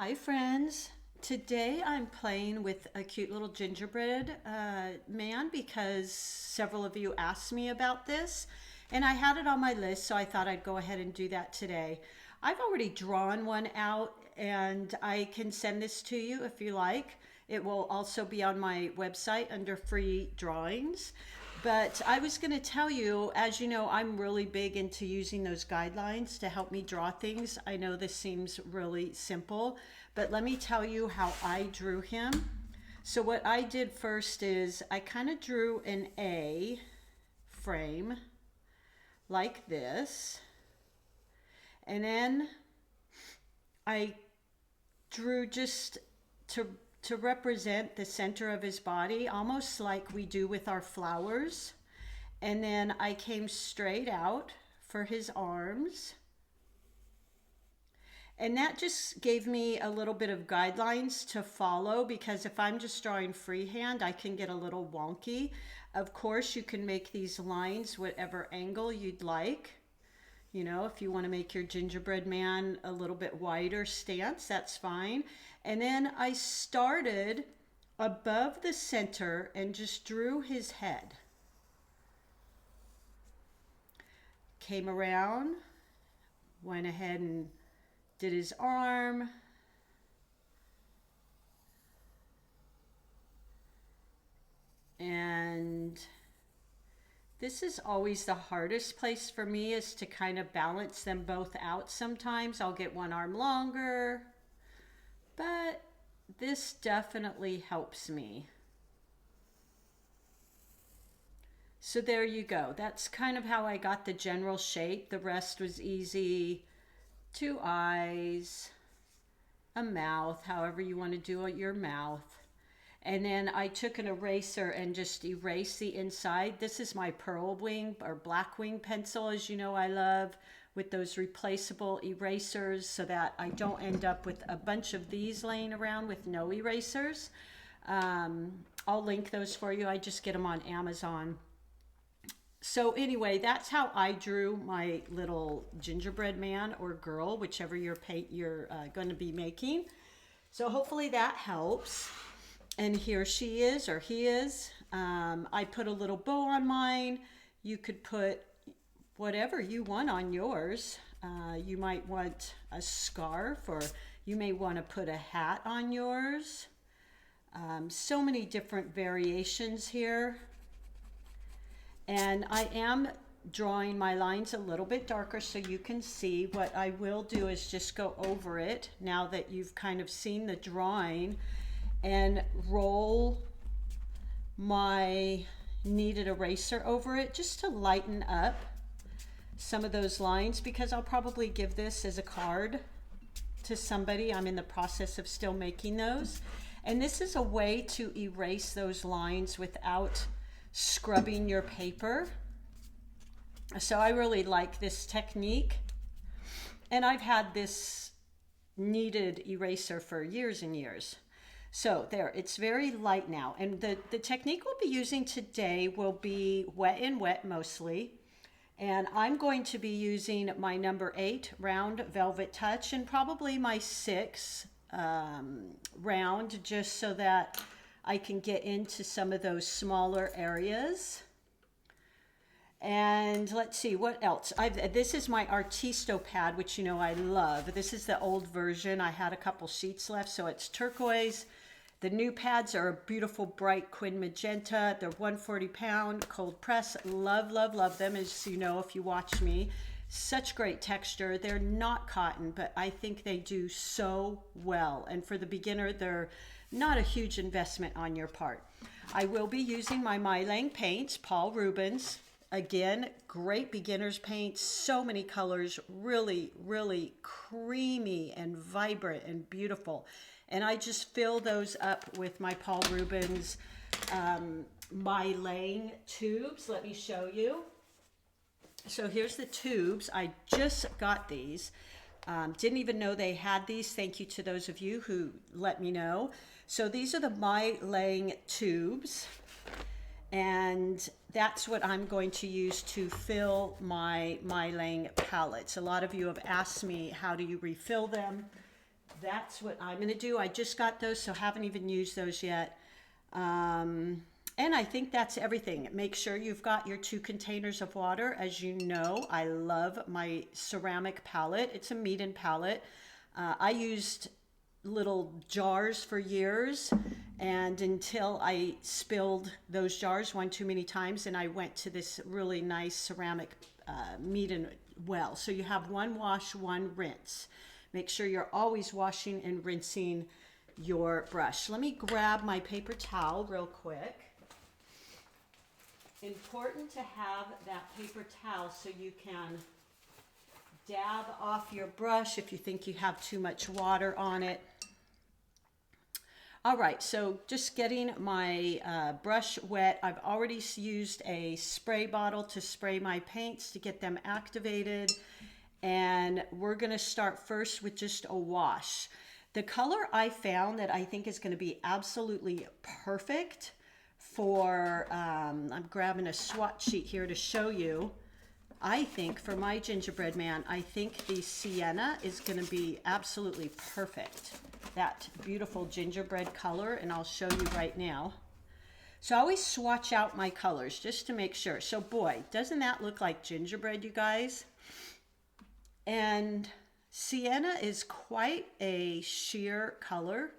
Hi friends. Today I'm playing with a cute little gingerbread man because several of you asked me about this and I had it on my list, so I thought I'd go ahead and do that today. I've already drawn one out and I can send this to you if you like. It will also be on my website under free drawings. But I was going to tell you, as you know, I'm really big into using those guidelines to help me draw things. I know this seems really simple, but let me tell you how I drew him. So what I did first is I kind of drew an A frame like this. And then I drew just to represent the center of his body, almost like we do with our flowers. And then I came straight out for his arms. And that just gave me a little bit of guidelines to follow, because if I'm just drawing freehand, I can get a little wonky. Of course, you can make these lines whatever angle you'd like. You know, if you want to make your gingerbread man a little bit wider stance, that's fine. And then I started above the center and just drew his head. Came around, went ahead and did his arm. And this is always the hardest place for me, is to kind of balance them both out. Sometimes I'll get one arm longer, but this definitely helps me. So there you go. That's kind of how I got the general shape. The rest was easy. 2 eyes, a mouth, however you want to do your mouth. And then I took an eraser and just erased the inside. This is my pearl wing or black wing pencil, as you know I love, with those replaceable erasers, so that I don't end up with a bunch of these laying around with no erasers. I'll link those for you. I just get them on Amazon. So anyway, that's how I drew my little gingerbread man or girl, whichever you're going to be making. So hopefully that helps. And here she is, or he is. I put a little bow on mine. You could put whatever you want on yours. You might want a scarf, or you may want to put a hat on yours. So many different variations here. And I am drawing my lines a little bit darker so you can see. What I will do is just go over it now that you've kind of seen the drawing, and roll my kneaded eraser over it just to lighten up some of those lines, because I'll probably give this as a card to somebody. I'm in the process of still making those. And this is a way to erase those lines without scrubbing your paper. So I really like this technique. And I've had this kneaded eraser for years and years. So there, it's very light now. And the technique we'll be using today will be wet and wet mostly. And I'm going to be using my number 8 round Velvet Touch, and probably my 6 round, just so that I can get into some of those smaller areas. And let's see, what else? This is my Artisto pad, which you know I love. This is the old version. I had a couple sheets left, so it's turquoise. The new pads are a beautiful bright quin magenta. They're 140 pound, cold press. Love, love, love them, as you know if you watch me. Such great texture. They're not cotton, but I think they do so well. And for the beginner, they're not a huge investment on your part. I will be using my MeiLang paints, Paul Rubens. Again, great beginner's paint, so many colors, really, really creamy and vibrant and beautiful. And I just fill those up with my Paul Rubens MeiLang tubes. Let me show you. So here's the tubes. I just got these. Didn't even know they had these. Thank you to those of you who let me know. So these are the MeiLang tubes. And that's what I'm going to use to fill my MeiLang palettes. A lot of you have asked me, how do you refill them? that's what I'm gonna do. I just got those, so haven't even used those yet. And I think that's everything. Make sure you've got your 2 containers of water. As you know, I love my ceramic palette. It's a Meeden palette. I used little jars for years, and until I spilled those jars one too many times, and I went to this really nice ceramic Meeden well. So you have 1 wash, 1 rinse. Make sure you're always washing and rinsing your brush. Let me grab my paper towel real quick. Important to have that paper towel so you can dab off your brush if you think you have too much water on it. All right, so just getting my brush wet. I've already used a spray bottle to spray my paints to get them activated. And we're gonna start first with just a wash. The color I found that I think is gonna be absolutely perfect for, I'm grabbing a swatch sheet here to show you. I think for my gingerbread man, I think the sienna is gonna be absolutely perfect. That beautiful gingerbread color, and I'll show you right now. So I always swatch out my colors just to make sure. So boy, doesn't that look like gingerbread, you guys? And sienna is quite a sheer color.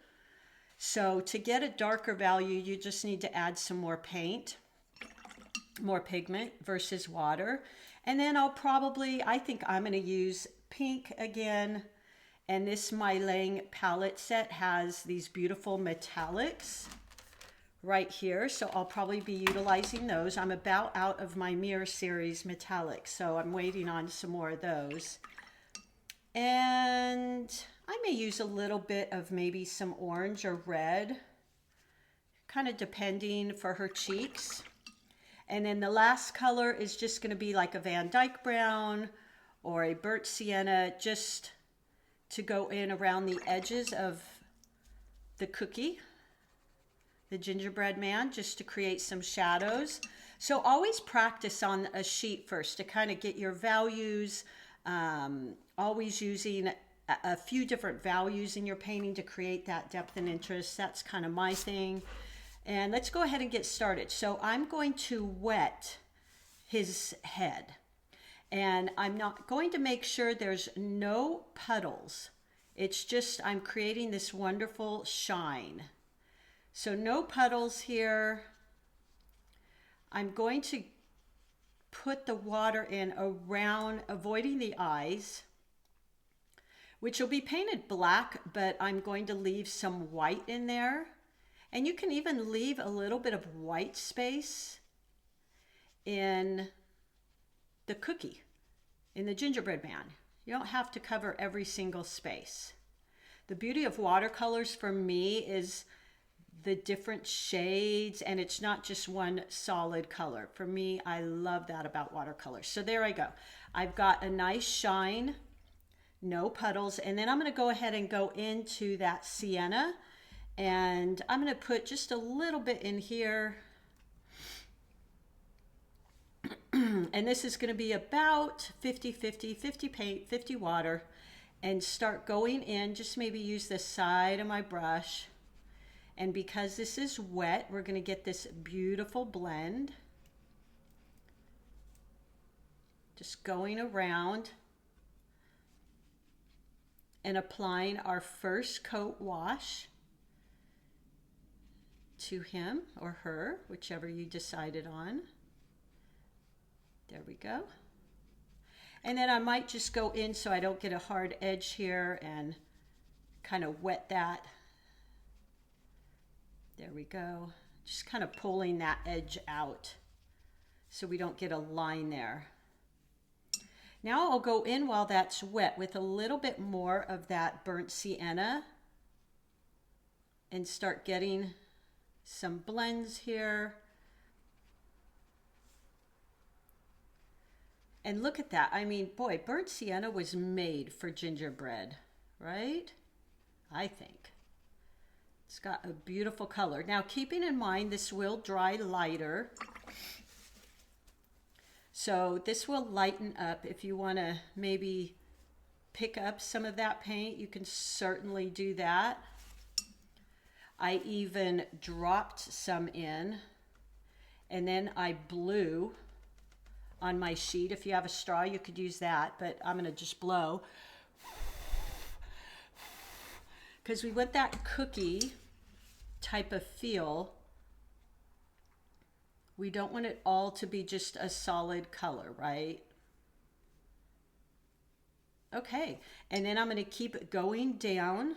So to get a darker value, you just need to add some more paint, more pigment versus water. And then I think I'm gonna use pink again. And this MeiLang palette set has these beautiful metallics right here. So I'll probably be utilizing those. I'm about out of my Mirror Series metallics, so I'm waiting on some more of those. And I may use a little bit of maybe some orange or red, kind of depending for her cheeks. And then the last color is just going to be like a Van Dyke brown or a burnt sienna, just to go in around the edges of the cookie, the gingerbread man, just to create some shadows. So always practice on a sheet first to kind of get your values, always using a few different values in your painting to create that depth and interest. That's kind of my thing. And let's go ahead and get started. So I'm going to wet his head. And I'm not going to make sure there's no puddles. It's just I'm creating this wonderful shine. So no puddles here. I'm going to put the water in around, avoiding the eyes, which will be painted black, but I'm going to leave some white in there. And you can even leave a little bit of white space in the cookie, in the gingerbread man. You don't have to cover every single space. The beauty of watercolors for me is the different shades, and it's not just one solid color. For me, I love that about watercolors. So there I go. I've got a nice shine, no puddles, and then I'm going to go ahead and go into that sienna, and I'm going to put just a little bit in here. And this is going to be about 50-50, 50 paint, 50 water, and start going in. Just maybe use the side of my brush. And because this is wet, we're going to get this beautiful blend. Just going around and applying our first coat wash to him or her, whichever you decided on. There we go. And then I might just go in so I don't get a hard edge here and kind of wet that. There we go. Just kind of pulling that edge out so we don't get a line there. Now I'll go in while that's wet with a little bit more of that burnt sienna and start getting some blends here. And look at that. I mean, boy, burnt sienna was made for gingerbread, right? I think. It's got a beautiful color. Now, keeping in mind, this will dry lighter. So this will lighten up if you want to maybe pick up some of that paint, you can certainly do that. I even dropped some in, and then I blew on my sheet. If you have a straw, you could use that, but I'm going to just blow, because we want that cookie type of feel. We don't want it all to be just a solid color, right? Okay, and then I'm going to keep going down,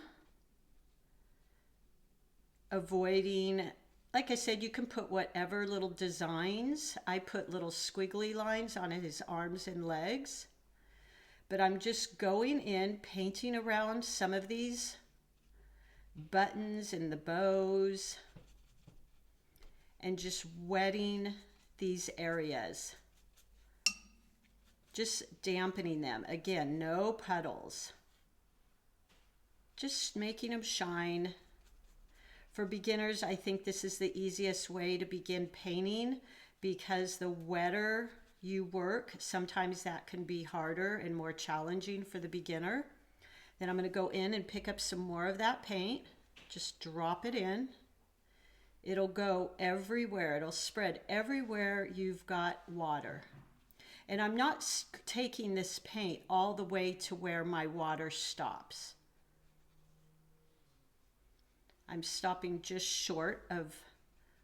avoiding, like I said, you can put whatever little designs. I put little squiggly lines on his arms and legs, but I'm just going in, painting around some of these buttons and the bows, and just wetting these areas, just dampening them. Again, no puddles, just making them shine. For beginners, I think this is the easiest way to begin painting, because the wetter you work, sometimes that can be harder and more challenging for the beginner. Then I'm going to go in and pick up some more of that paint, just drop it in. It'll go everywhere, it'll spread everywhere you've got water. And I'm not taking this paint all the way to where my water stops. I'm stopping just short of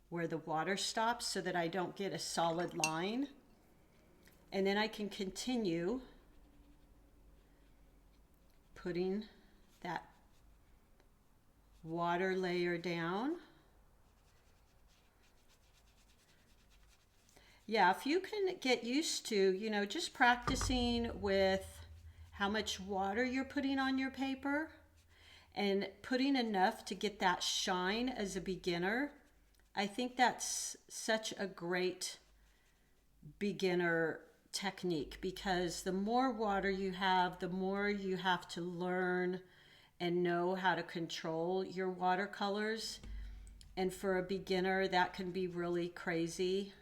where the water stops so that I don't get a solid line. And then I can continue putting that water layer down. Yeah, if you can get used to, you know, just practicing with how much water you're putting on your paper, and putting enough to get that shine as a beginner, I think that's such a great beginner technique, because the more water you have, the more you have to learn and know how to control your watercolors. And for a beginner, that can be really crazy.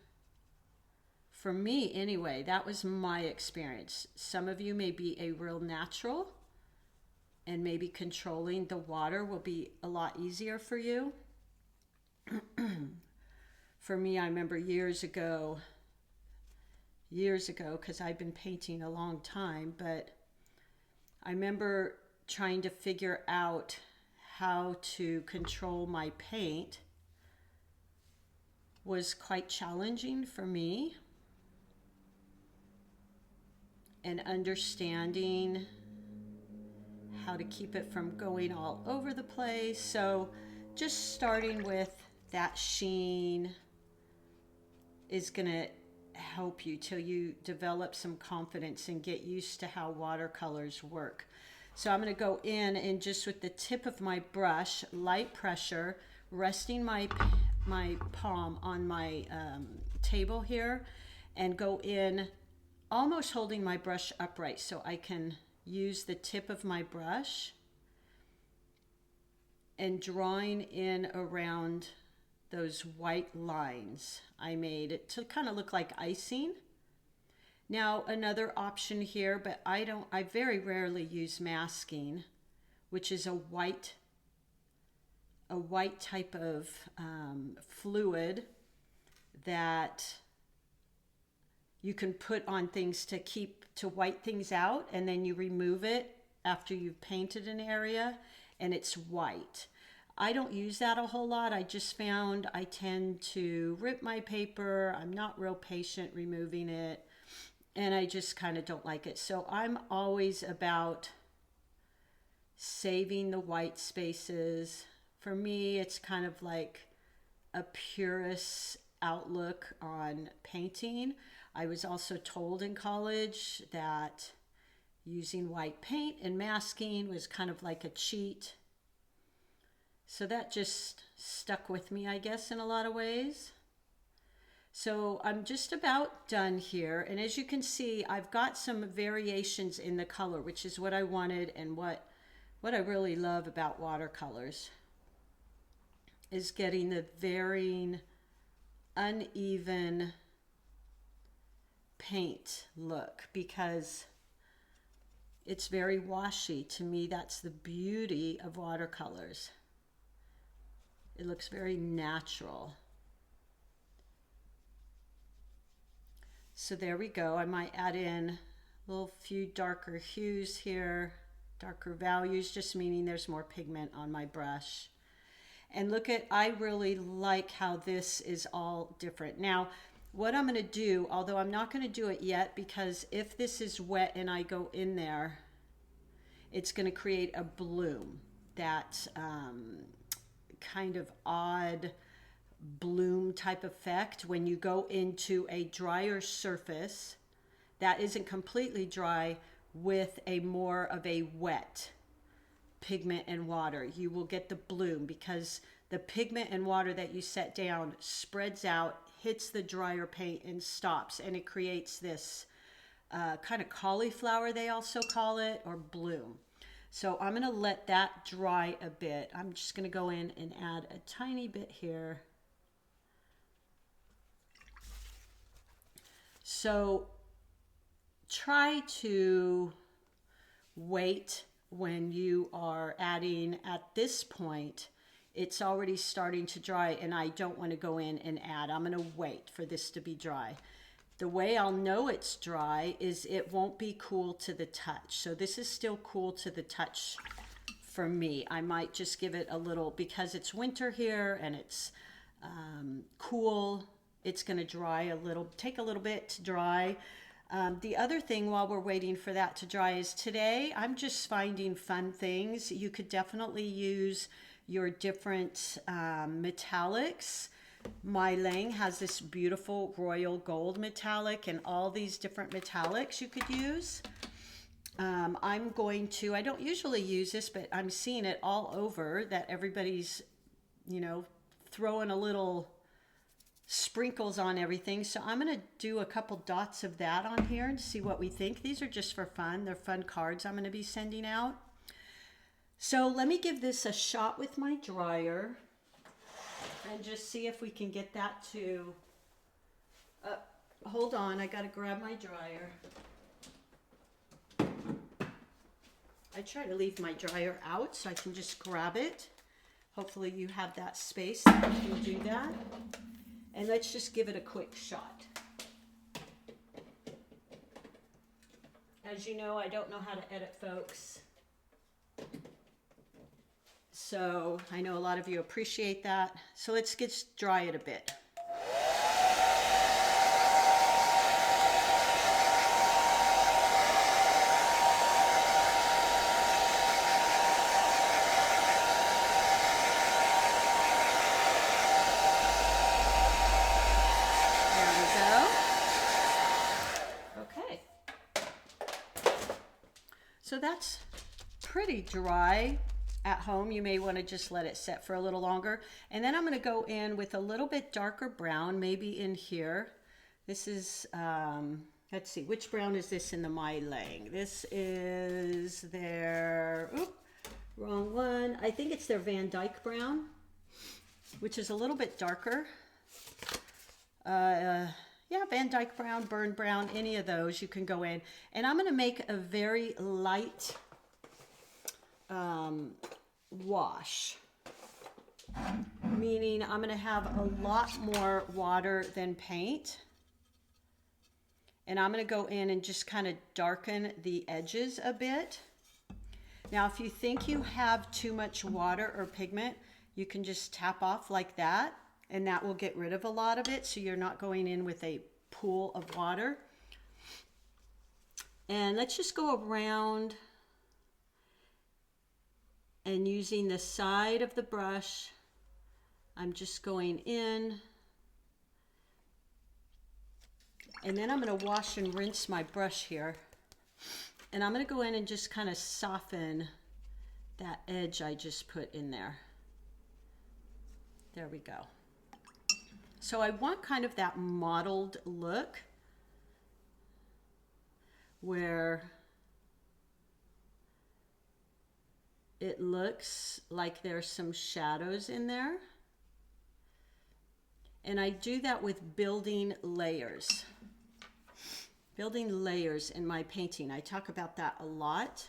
For me, anyway, that was my experience. Some of you may be a real natural, and maybe controlling the water will be a lot easier for you. For me, I remember years ago, because I've been painting a long time, but I remember trying to figure out how to control my paint was quite challenging for me, and understanding how to keep it from going all over the place. So just starting with that sheen is gonna help you till you develop some confidence and get used to how watercolors work. So I'm gonna go in and just with the tip of my brush, light pressure, resting my palm on my table here, and go in almost holding my brush upright so I can use the tip of my brush and drawing in around those white lines I made it to kind of look like icing. Now another option here, but I very rarely use masking, which is a white type of fluid that you can put on things to white things out, and then you remove it after you've painted an area and it's white. I don't use that a whole lot. I just found I tend to rip my paper. I'm not real patient removing it, and I just kind of don't like it. So I'm always about saving the white spaces. For me, it's kind of like a purist outlook on painting. I was also told in college that using white paint and masking was kind of like a cheat. So that just stuck with me, I guess, in a lot of ways. So I'm just about done here. And as you can see, I've got some variations in the color, which is what I wanted, and what I really love about watercolors is getting the varying, uneven paint look, because It's very washy. To me, that's the beauty of watercolors. It looks very natural. So there we go. I might add in a little few darker hues here, darker values, just meaning there's more pigment on my brush. And look at, I really like how this is all different. Now, what I'm going to do, although I'm not going to do it yet, because if this is wet and I go in there, it's going to create a bloom, that kind of odd bloom type effect when you go into a drier surface that isn't completely dry with a more of a wet pigment and water. You will get the bloom because the pigment and water that you set down spreads out, hits the drier paint and stops, and it creates this kind of cauliflower, they also call it, or bloom. So I'm going to let that dry a bit. I'm just going to go in and add a tiny bit here. So try to wait when you are adding. At this point, it's already starting to dry and I don't want to go in and add. I'm going to wait for this to be dry. The way I'll know it's dry is it won't be cool to the touch. So this is still cool to the touch for me. I might just give it a little, because it's winter here and it's cool, it's going to dry a little, take a little bit to dry. The other thing while we're waiting for that to dry is today I'm just finding fun things. You could definitely use your different metallics. MeiLang has this beautiful royal gold metallic and all these different metallics you could use. I'm going to, I don't usually use this, but I'm seeing it all over that everybody's, you know, throwing a little sprinkles on everything. So I'm going to do a couple dots of that on here and see what we think. These are just for fun. They're fun cards I'm going to be sending out. So let me give this a shot with my dryer and just see if we can get that to, hold on, I got to grab my dryer. I try to leave my dryer out so I can just grab it. Hopefully you have that space that you can do that. And let's just give it a quick shot. As you know, I don't know how to edit, folks. So I know a lot of you appreciate that. So let's dry it a bit. So that's pretty dry. At home, you may want to just let it set for a little longer. And then I'm going to go in with a little bit darker brown, maybe in here. This is, let's see, which brown is this in the MeiLang? This is their, wrong one. I think it's their Van Dyke brown, which is a little bit darker. Yeah, Van Dyke brown, burn brown, any of those you can go in. And I'm going to make a very light wash, meaning I'm going to have a lot more water than paint. And I'm going to go in and just kind of darken the edges a bit. Now, if you think you have too much water or pigment, you can just tap off like that, and that will get rid of a lot of it, so you're not going in with a pool of water. And let's just go around and using the side of the brush, I'm just going in. And then I'm going to wash and rinse my brush here. And I'm going to go in and just kind of soften that edge I just put in there. There we go. So I want kind of that mottled look where it looks like there's some shadows in there. And I do that with building layers. Building layers in my painting. I talk about that a lot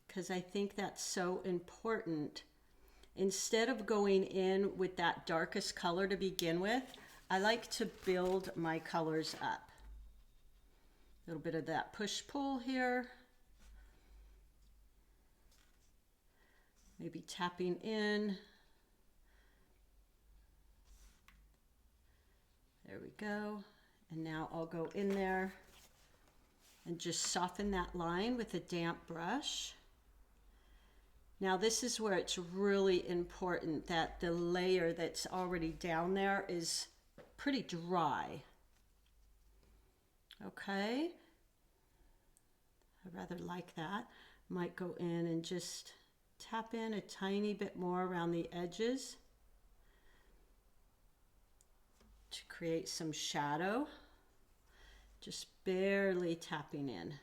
because I think that's so important. Instead of going in with that darkest color to begin with, I like to build my colors up. A little bit of that push-pull here. Maybe tapping in. There we go. And now I'll go in there and just soften that line with a damp brush. Now this is where it's really important that the layer that's already down there is pretty dry. Okay. I rather like that. Might go in and just tap in a tiny bit more around the edges to create some shadow. Just barely tapping in.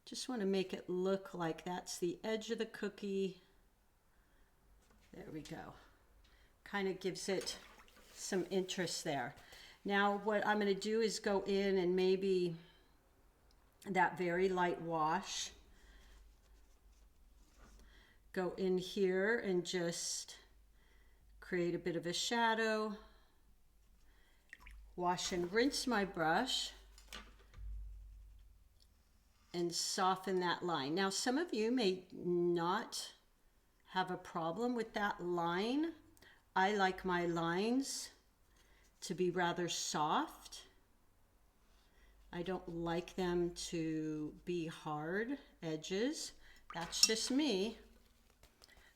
Just want to make it look like that's the edge of the cookie. There we go. Kind of gives it some interest there. Now what I'm going to do is go in and maybe that very light wash. Go in here and just create a bit of a shadow. Wash and rinse my brush. And soften that line. Now some of you may not have a problem with that line. I like my lines to be rather soft. I don't like them to be hard edges. That's just me.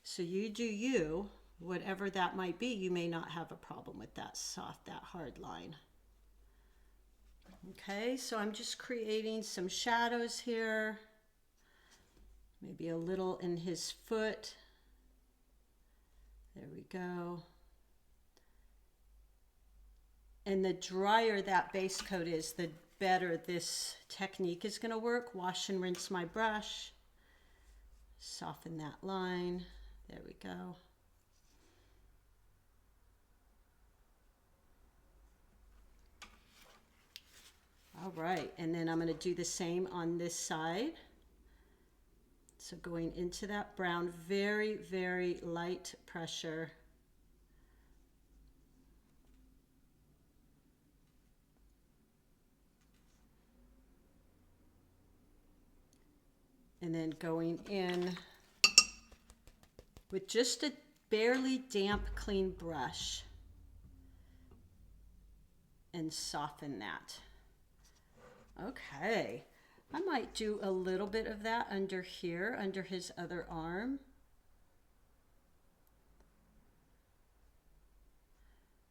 So you do you, whatever that might be. You may not have a problem with that soft, that hard line. Okay, so I'm just creating some shadows here. Maybe a little in his foot. There we go. And the drier that base coat is, the better this technique is going to work. Wash and rinse my brush. Soften that line. There we go. All right, and then I'm going to do the same on this side. So going into that brown, very, very light pressure. And then going in with just a barely damp, clean brush and soften that. Okay, I might do a little bit of that under here, under his other arm.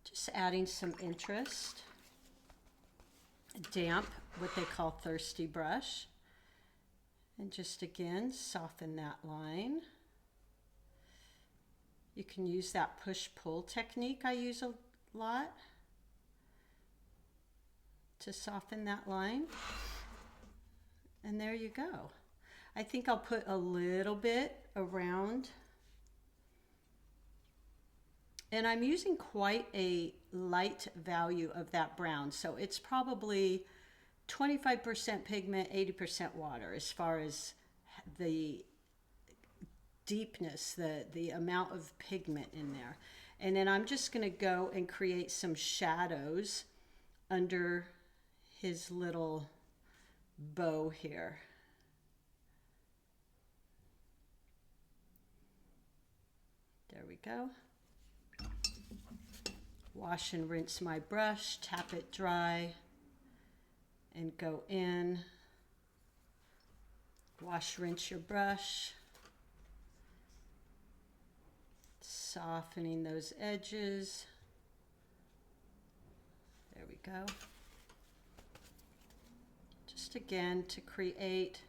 Just adding some interest. Damp, what they call thirsty brush. And just again, soften that line. You can use that push-pull technique I use a lot to soften that line. And there you go. I think I'll put a little bit around. And I'm using quite a light value of that brown. So it's probably 25% pigment, 80% water as far as the deepness, the amount of pigment in there. And then I'm just going to go and create some shadows under his little bow here. There we go. Wash and rinse my brush, tap it dry, and go in. Wash, rinse your brush. Softening those edges. There we go. Just again to create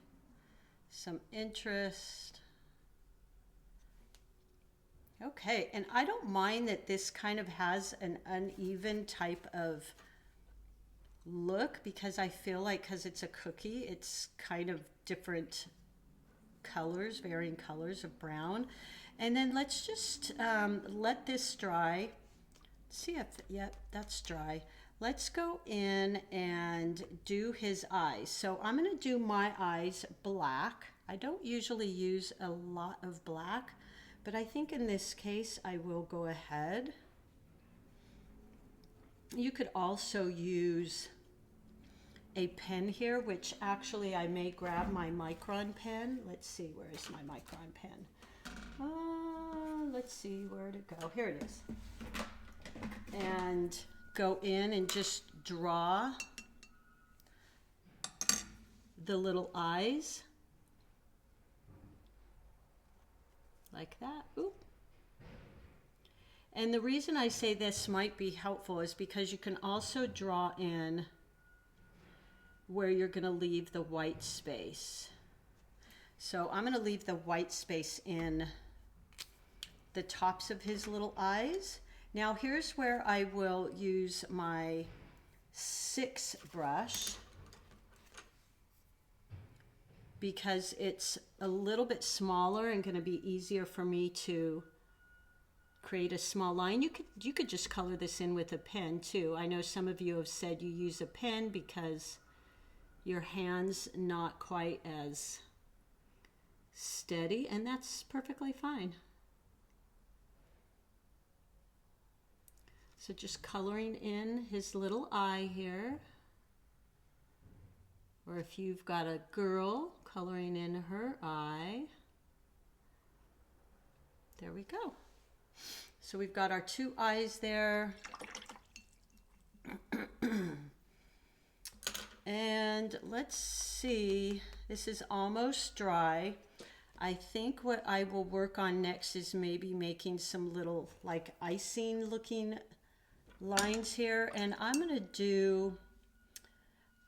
some interest. Okay, and I don't mind that this kind of has an uneven type of look because I feel like because it's a cookie, it's kind of different colors, varying colors of brown. And then let's just let this dry. See if, yep, that's dry. Let's go in and do his eyes. So I'm going to do my eyes black. I don't usually use a lot of black, but I think in this case I will go ahead. You could also use a pen here, which actually I may grab my Micron pen. Let's see, where is my Micron pen? Let's see where to go. Here it is. And go in and just draw the little eyes like that. Oop. And the reason I say this might be helpful is because you can also draw in where you're going to leave the white space. So I'm going to leave the white space in the tops of his little eyes. Now here's where I will use my 6 brush, because it's a little bit smaller and going to be easier for me to create a small line. You could just color this in with a pen too. I know some of you have said you use a pen because your hand's not quite as steady, and that's perfectly fine. So just coloring in his little eye here. Or if you've got a girl, coloring in her eye. There we go. So we've got our 2 eyes there. And let's see, this is almost dry. I think what I will work on next is maybe making some little like icing looking lines here. And I'm going to do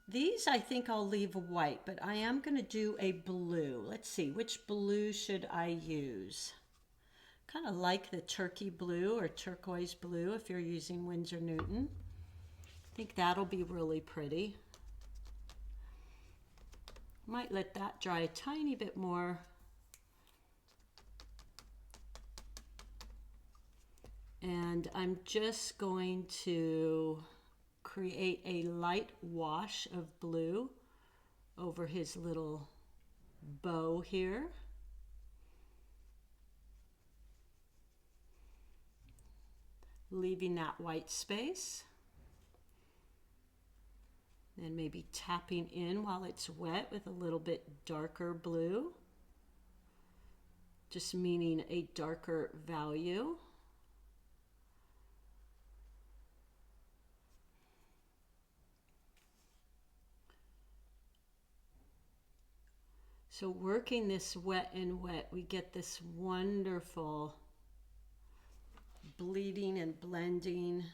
these, I think I'll leave white, but I am going to do a blue. Let's see, which blue should I use? Kind of like the turkey blue or turquoise blue if you're using Winsor Newton. I think that'll be really pretty. Might let that dry a tiny bit more. And I'm just going to create a light wash of blue over his little bow here. Leaving that white space. Then maybe tapping in while it's wet with a little bit darker blue. Just meaning a darker value. So working this wet and wet, we get this wonderful bleeding and blending.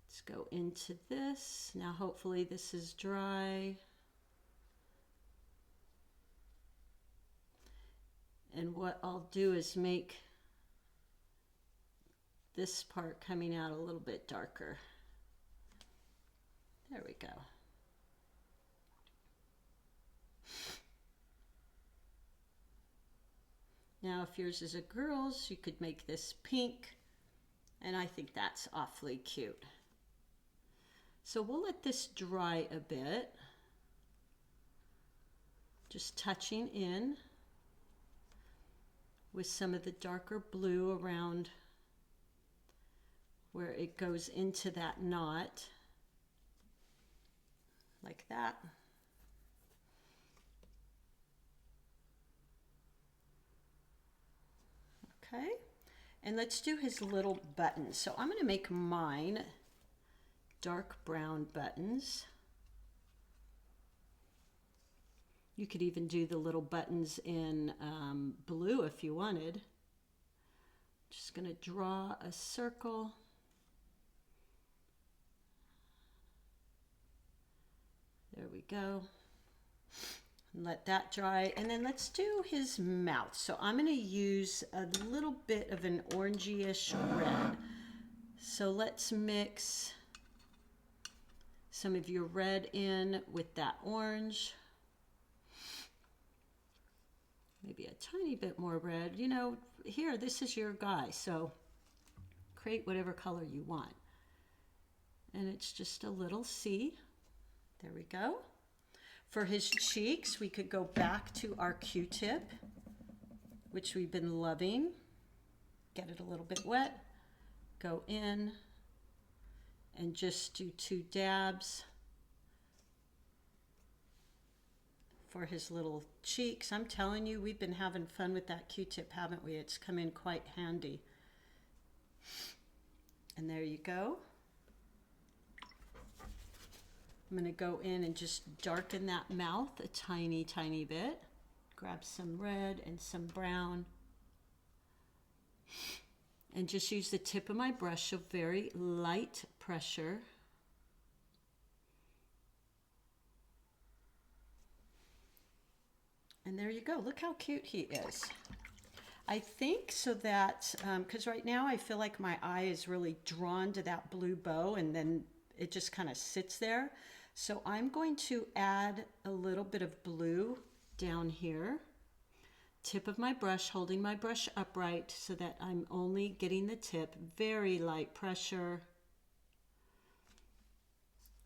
Let's go into this. Now hopefully this is dry. And what I'll do is make this part coming out a little bit darker. There we go. Now if yours is a girl's, you could make this pink, and I think that's awfully cute. So we'll let this dry a bit. Just touching in with some of the darker blue around where it goes into that knot, like that. Okay, and let's do his little buttons. So I'm going to make mine dark brown buttons. You could even do the little buttons in blue if you wanted. Just going to draw a circle. There we go. Let that dry, and then let's do his mouth. So I'm going to use a little bit of an orangey-ish red. So let's mix some of your red in with that orange. maybe a tiny bit more red. You know, here, this is your guy, so create whatever color you want. And it's just a little C. There we go. For his cheeks, we could go back to our Q-tip, which we've been loving. Get it a little bit wet. Go in and just do 2 dabs for his little cheeks. I'm telling you, we've been having fun with that Q-tip, haven't we? It's come in quite handy. And there you go. I'm going to go in and just darken that mouth a tiny, tiny bit. Grab some red and some brown. And just use the tip of my brush, a very light pressure. And there you go. Look how cute he is. I think so that, because right now I feel like my eye is really drawn to that blue bow and then it just kind of sits there. So I'm going to add a little bit of blue down here. Tip of my brush, holding my brush upright so that I'm only getting the tip, very light pressure.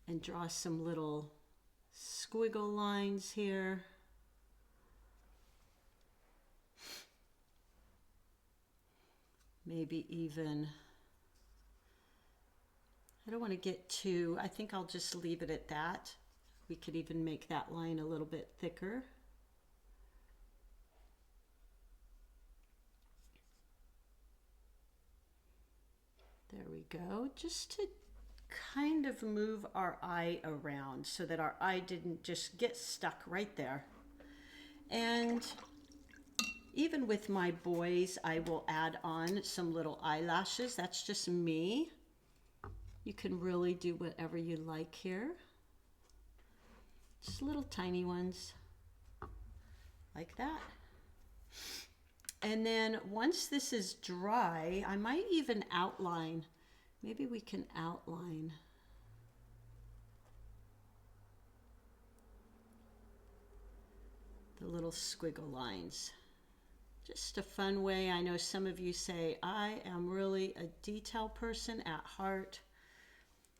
And draw some little squiggle lines here. Maybe even, I don't want to get too, I think I'll just leave it at that. We could even make that line a little bit thicker. There we go, just to kind of move our eye around so that our eye didn't just get stuck right there. And even with my boys, I will add on some little eyelashes. That's just me. You can really do whatever you like here. Just little tiny ones, like that. And then once this is dry, I might even outline. Maybe we can outline the little squiggle lines. Just a fun way. I know some of you say, I am really a detail person at heart.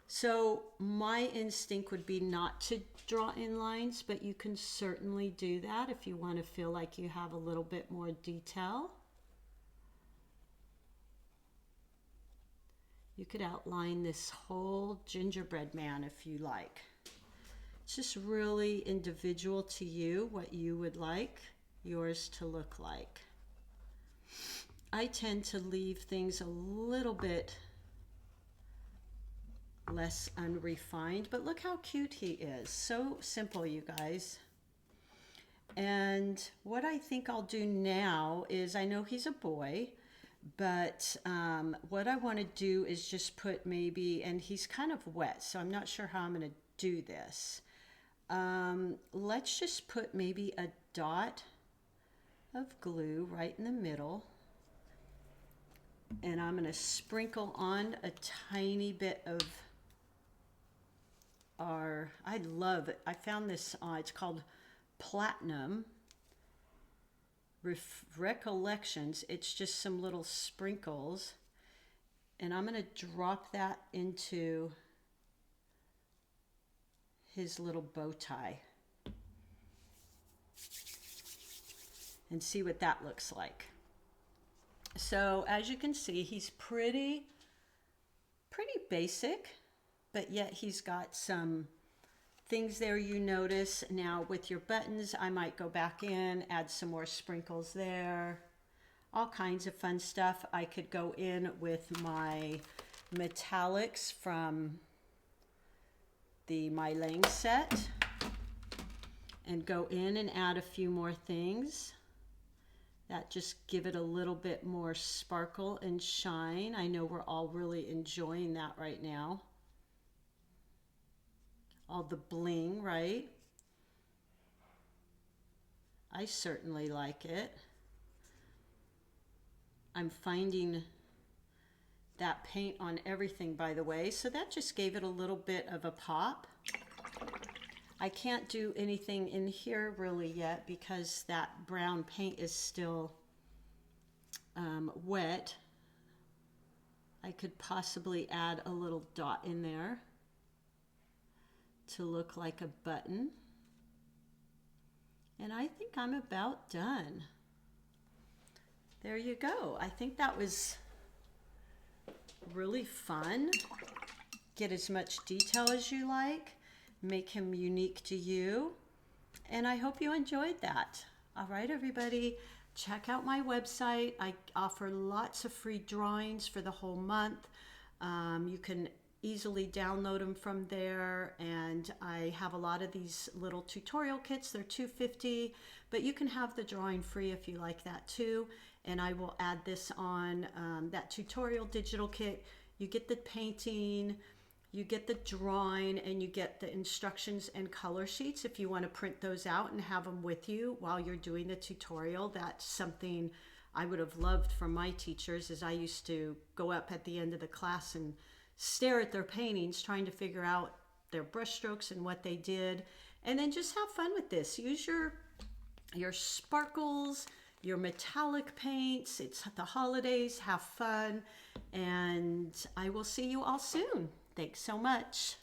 So my instinct would be not to draw in lines, but you can certainly do that if you want to feel like you have a little bit more detail. You could outline this whole gingerbread man if you like. It's just really individual to you, what you would like yours to look like. I tend to leave things a little bit less unrefined, but look how cute he is. So simple, you guys. And what I think I'll do now is, I know he's a boy, but what I want to do is just put maybe, and he's kind of wet, so I'm not sure how I'm going to do this. Let's just put maybe a dot of glue right in the middle. And I'm going to sprinkle on a tiny bit of our, I love it. I found this, it's called Platinum Recollections. It's just some little sprinkles. And I'm going to drop that into his little bow tie. And see what that looks like. So as you can see, he's pretty basic, but yet he's got some things there you notice. Now with your buttons, I might go back in, add some more sprinkles there, all kinds of fun stuff. I could go in with my metallics from the MeiLang set and go in and add a few more things. That just give it a little bit more sparkle and shine. I know we're all really enjoying that right now. All the bling, right? I certainly like it. I'm finding that paint on everything, by the way, so that just gave it a little bit of a pop. I can't do anything in here really yet because that brown paint is still wet. I could possibly add a little dot in there to look like a button. And I think I'm about done. There you go. I think that was really fun. Get as much detail as you like. Make him unique to you. And I hope you enjoyed that. All right, everybody, check out my website. I offer lots of free drawings for the whole month. You can easily download them from there, and I have a lot of these little tutorial kits. They're $2.50, but you can have the drawing free if you like that too. And I will add this on that tutorial digital kit. You get the painting, you get the drawing, and you get the instructions and color sheets if you want to print those out and have them with you while you're doing the tutorial. That's something I would have loved from my teachers, as I used to go up at the end of the class and stare at their paintings trying to figure out their brush strokes and what they did, and then just have fun with this. Use your sparkles, your metallic paints. It's the holidays. Have fun, and I will see you all soon. Thanks so much.